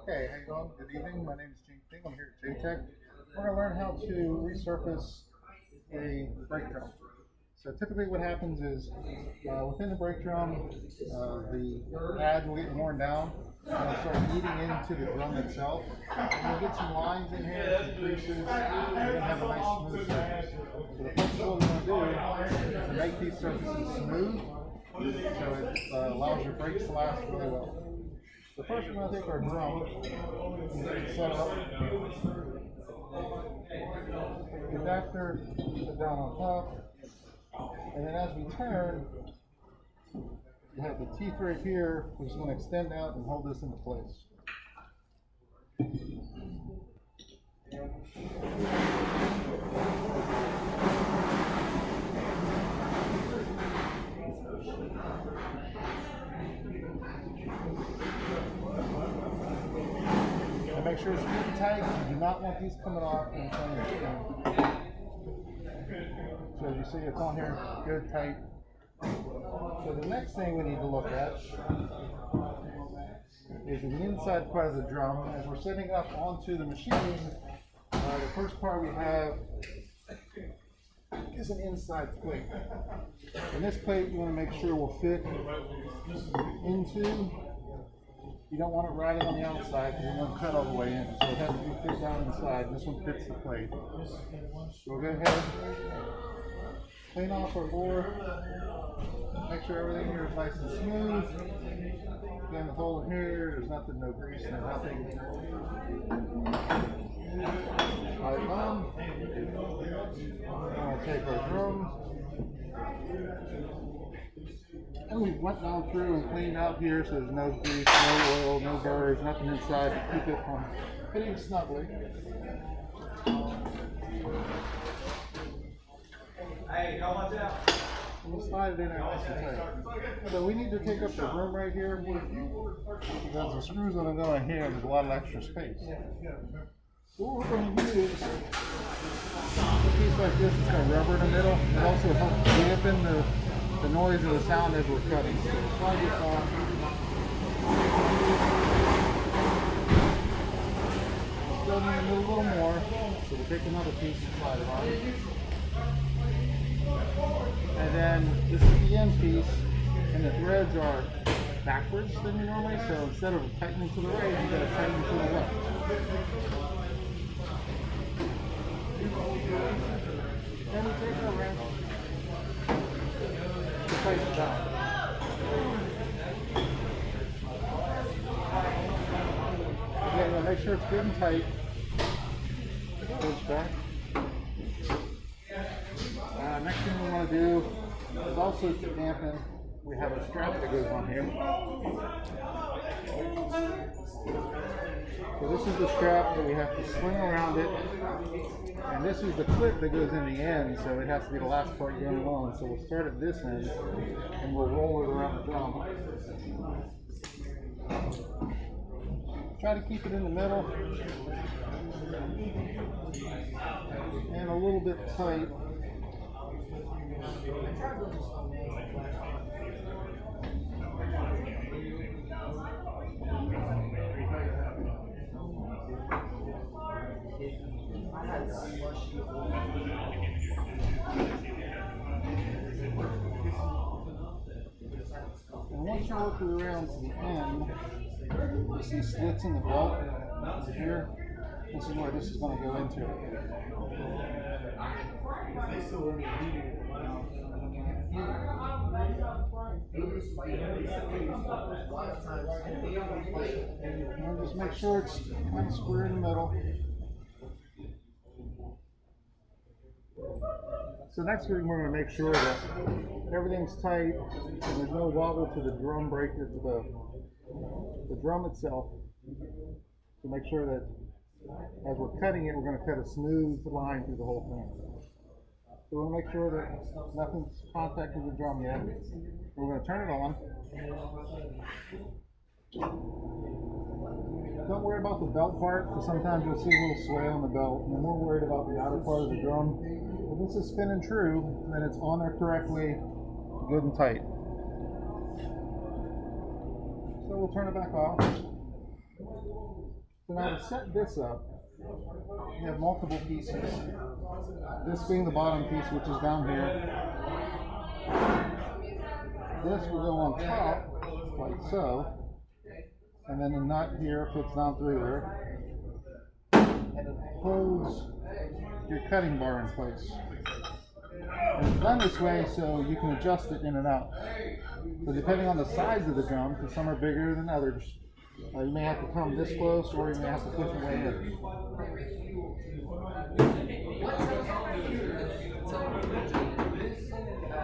Okay, how you doing? Good evening. My name is Gene King. I'm here at JTech. We're going to learn how to resurface a brake drum. So typically what happens is within the brake drum, the pads will get worn down and it'll start eating into the drum itself. And you'll get some lines in here, some creases, and then have a nice smooth surface. So the first thing we're going to do is to make these surfaces smooth so it allows your brakes to last really well. So first we're going to take our drum and get it set up. The adapter, put down on top, and then as we turn, you have the teeth right here, which is going to extend out and hold this into place. And make sure it's good and tight. You do not want these coming off and turning your skin. So as you see, it's on here, good, tight. So the next thing we need to look at is the inside part of the drum. As we're setting up onto the machine, the first part we have is an inside plate. And this plate you want to make sure will fit into. You don't want it riding on the outside because you're going to cut all the way in. So it has to be fit down inside. And this one fits the plate. So we'll go ahead, clean off our bore, make sure everything here is nice and smooth. Again, the hole in here, there's nothing, no grease, no nothing. Pipe on. I'm going to take our drum. And we went down through and cleaned out here so there's no grease, no oil, no burrs, nothing inside to keep it from fitting snugly. Hey, y'all watch out. We'll slide it in there nice and tight. So we need to take up the room right here because the screws that are going here, there's a lot of extra space. So what we're going to use a piece like this, it's got rubber in the middle. It also helps dampen the noise of the sound as we're cutting. So we'll slide this off. Still need to move a little more, so we'll take another piece and slide it on. And then this is the end piece, and the threads are backwards than you normally, so instead of tightening to the right, you got to tighten to the left. Then we take our wrench to tighten it down. Again, we'll make sure it's good and tight. Push back. Next thing we want to do is also to dampen, we have a strap that goes on here. So this is the strap that we have to sling around it. And this is the clip that goes in the end, so it has to be the last part going along. So we'll start at this end and we'll roll it around the drum. Try to keep it in the middle and a little bit tight. And once you work it around to the end, you see slits in the belt here. This is where this is going to go into. And just make sure it's kind of square in the middle. So next we're going to make sure that everything's tight and there's no wobble to the drum brake, to the drum itself. So make sure that as we're cutting it, we're going to cut a smooth line through the whole thing. So we'll make sure that nothing's contacted the drum yet. We're going to turn it on. Don't worry about the belt part, because sometimes you'll see a little sway on the belt. And we're worried about the outer part of the drum. If this is spinning true, then it's on there correctly, good and tight. So we'll turn it back off. So now to set this up, we have multiple pieces. This being the bottom piece, which is down here. This will go on top, like so. And then the nut here fits down through there. And it holds your cutting bar in place. And it's done this way so you can adjust it in and out. So depending on the size of the drum, because some are bigger than others, you may have to come this close or you may have to push it way in.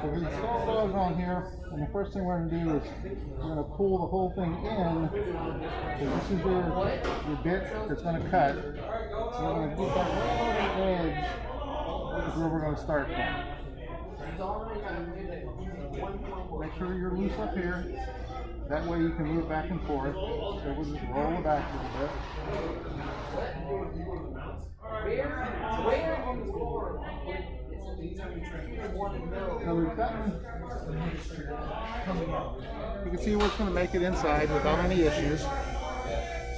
So we install those on here, and the first thing we're going to do is we're going to pull the whole thing in. So this is your bit that's going to cut. So we're going to get that right over the edge, is where we're going to start from. Make sure you're loose up here. That way you can move back and forth. So we'll just roll it back a little bit. So we've gotten, you can see what's going to make it inside without any issues.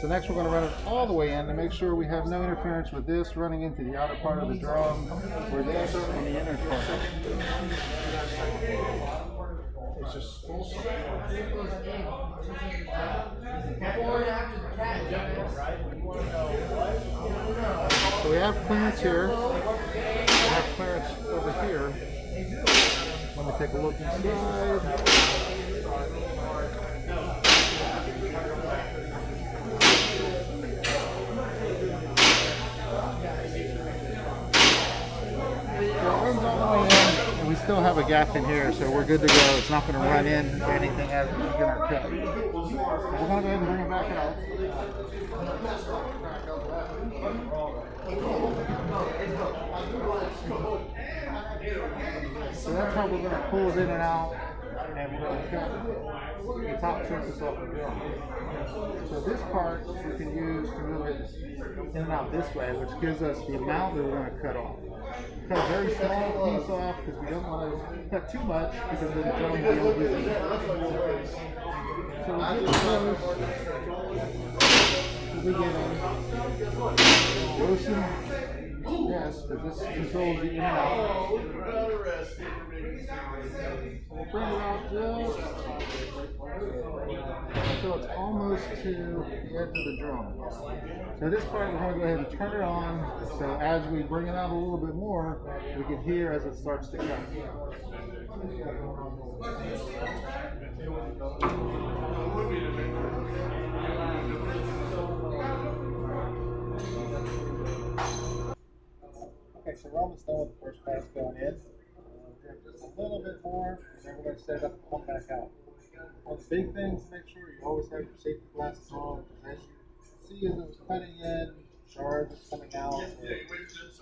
So next we're going to run it all the way in to make sure we have no interference with this running into the outer part of the drum or this on the inner part. It's just full circle. So we have clearance here. We have clearance over here. Let me take a look inside. We still have a gap in here, so we're good to go. It's not going to run into anything as we begin our cut. We're going to go ahead and bring it back out. So that's how we're going to pull it in and out, and we're going to cut the top surface off the drum. So this part we can use to move it in and out this way, which gives us the amount that we're going to cut off. Cut a very small piece off because we don't want to cut too much because then the drum will be busy. So we get close to the beginning. Loosen this, because this controls the in and out. We'll bring it out just so it's almost to the edge of the drum. So this part we're going to go ahead and turn it on, so as we bring it out a little bit more, we can hear as it starts to cut. Okay, so we're almost done with the first pass going in. We're going to just a little bit more, and then we're going to set it up and come back out. One of the big things, make sure you always have your safety glasses on, because as you see as it was cutting in, shards are coming out.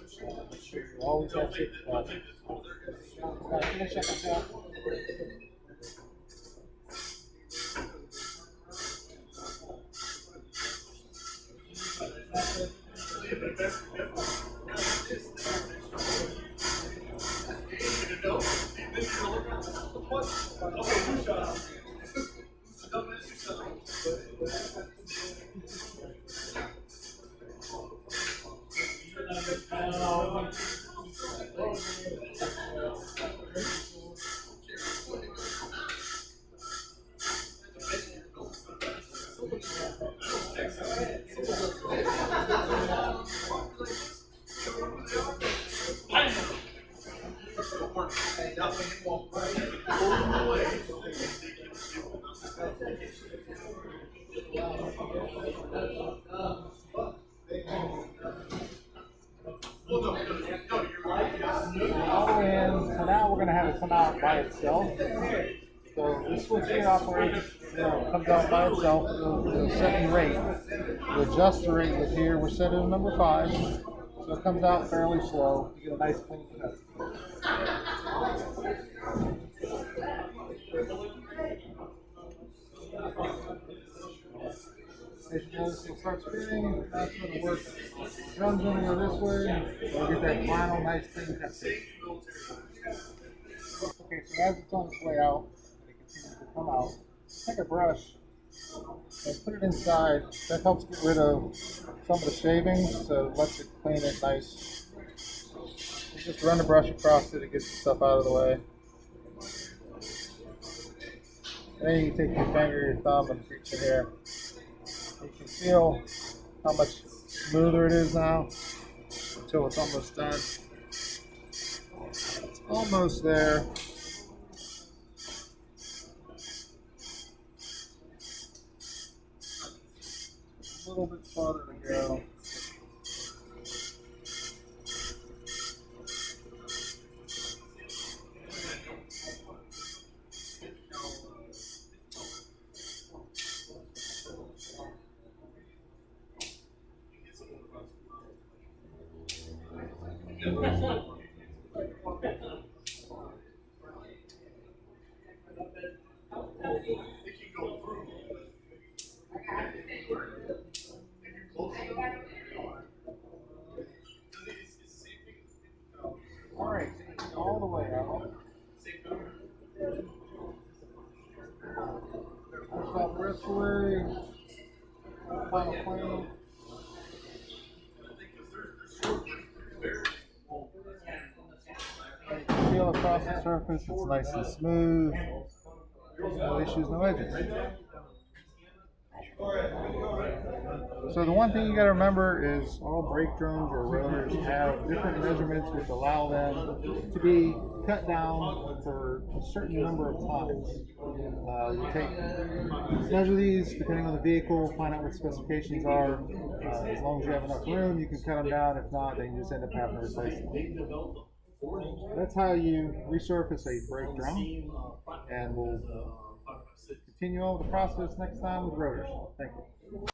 So, make sure you always have safety glasses. Now, finish up the cut. So now we're going to have it come out by itself. So this switch here operates, comes out by itself. It'll set the rate. We'll adjust the rate with here. We're set at number 5. So it comes out fairly slow. You get a nice clean cut. As you notice, it'll start spinning. That's going to work. Drum's going to go this way. We'll get that final nice clean cut. Okay, so as it's on its way out, and it continues to come out, take a brush and put it inside. That helps get rid of some of the shavings, so it lets it clean it nice. You just run the brush across it, it gets the stuff out of the way. And then you can take your finger, your thumb, and reach in here. You can feel how much smoother it is now until it's almost done. It's almost there. A little bit farther to go. Alright, all the way out. Push out the rest of the way. Final clean. You can feel across the surface, it's nice and smooth. No issues, no edges. So the one thing you got to remember is all brake drones or rotors have different measurements which allow them to be cut down for a certain number of times. Measure these depending on the vehicle, find out what specifications are. As long as you have enough room, you can cut them down. If not, then you just end up having to replace them. That's how you resurface a brake drum, and we'll continue on with the process next time with rotors. Thank you.